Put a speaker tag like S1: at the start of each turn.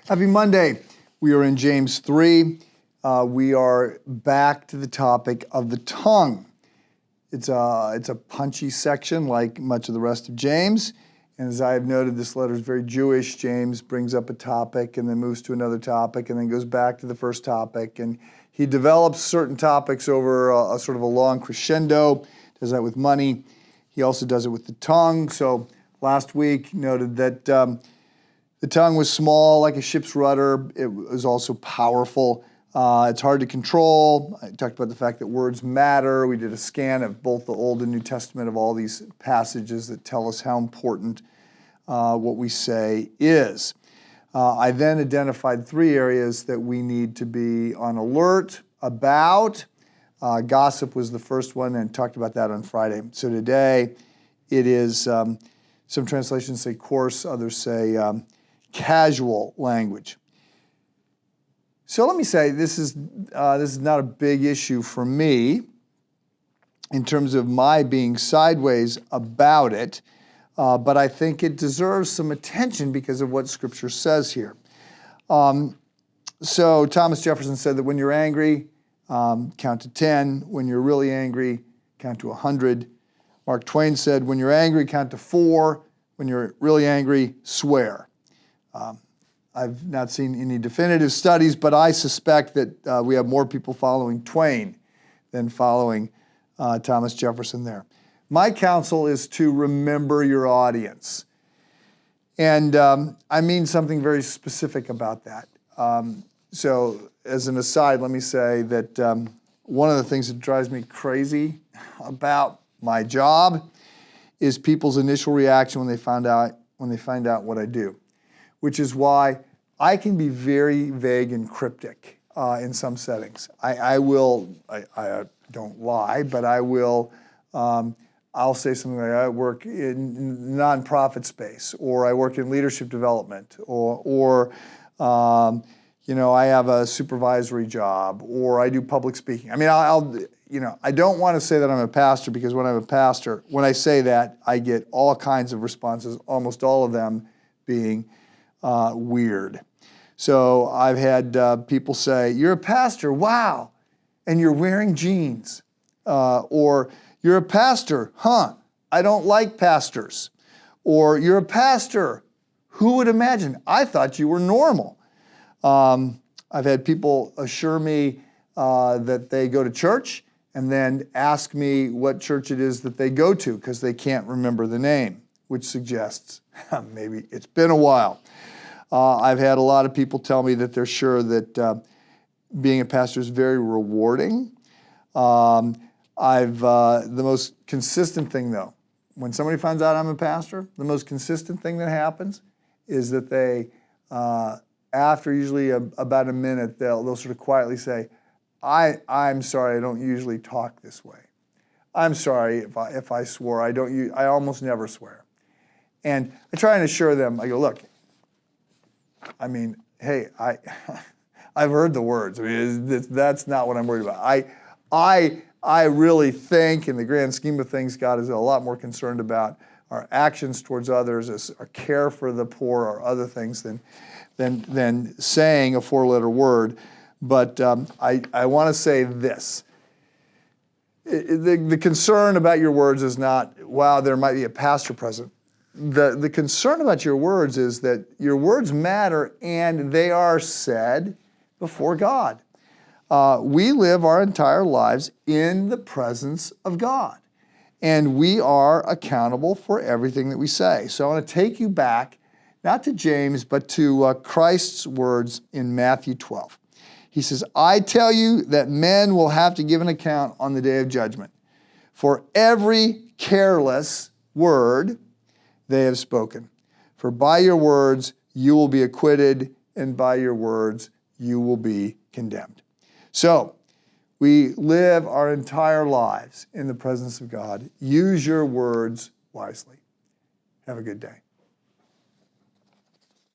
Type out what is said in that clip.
S1: Happy Monday. We are in James 3. We are back to the topic of the tongue. It's a punchy section like much of the rest of James. And as I have noted, this letter is very Jewish. James brings up a topic and then moves to another topic and then goes back to the first topic. And he develops certain topics over a sort of a long crescendo. Does that with money. He also does it with the tongue. So last week noted that the tongue was small like a ship's rudder. It was also powerful. It's hard to control. I talked about the fact that words matter. We did a scan of both the Old and New Testament of all these passages that tell us how important what we say is. I then identified 3 areas that we need to be on alert about. Gossip was the first one, and talked about that on Friday. So today it is, some translations say coarse, others say casual language. So let me say this is not a big issue for me in terms of my being sideways about it, but I think it deserves some attention because of what Scripture says here. So Thomas Jefferson said that when you're angry, count to 10. When you're really angry, count to 100. Mark Twain said, when you're angry, count to 4. When you're really angry, swear. I've not seen any definitive studies, but I suspect that we have more people following Twain than following Thomas Jefferson there. My counsel is to remember your audience. And I mean something very specific about that. So as an aside, let me say that one of the things that drives me crazy about my job is people's initial reaction when they find out what I do, which is why I can be very vague and cryptic in some settings. I don't lie, but I will, I'll say something like, I work in nonprofit space, or I work in leadership development, or I have a supervisory job, or I do public speaking. I mean, I don't want to say that I'm a pastor, because when I'm a pastor, when I say that, I get all kinds of responses, almost all of them being weird. So I've had people say, you're a pastor, wow, and you're wearing jeans. Or you're a pastor, huh, I don't like pastors. Or you're a pastor, who would imagine? I thought you were normal. I've had people assure me that they go to church and then ask me what church it is that they go to because they can't remember the name, which suggests maybe it's been a while. I've had a lot of people tell me that they're sure that being a pastor is very rewarding. The most consistent thing, though, when somebody finds out I'm a pastor, the most consistent thing that happens is that they, after usually about a minute, they'll sort of quietly say, I'm sorry, I don't usually talk this way. I'm sorry if I swore. I almost never swear. And I try and assure them, I go, look, I mean, hey, I've heard the words. I mean, that's not what I'm worried about. I really think, in the grand scheme of things, God is a lot more concerned about our actions towards others, our care for the poor, or other things than saying a 4-letter word. But I want to say this. The concern about your words is not, wow, there might be a pastor present. The concern about your words is that your words matter and they are said before God. We live our entire lives in the presence of God, and we are accountable for everything that we say. So I want to take you back, not to James, but to Christ's words in Matthew 12. He says, I tell you that men will have to give an account on the day of judgment for every careless word they have spoken. For by your words you will be acquitted, and by your words you will be condemned. So, we live our entire lives in the presence of God. Use your words wisely. Have a good day.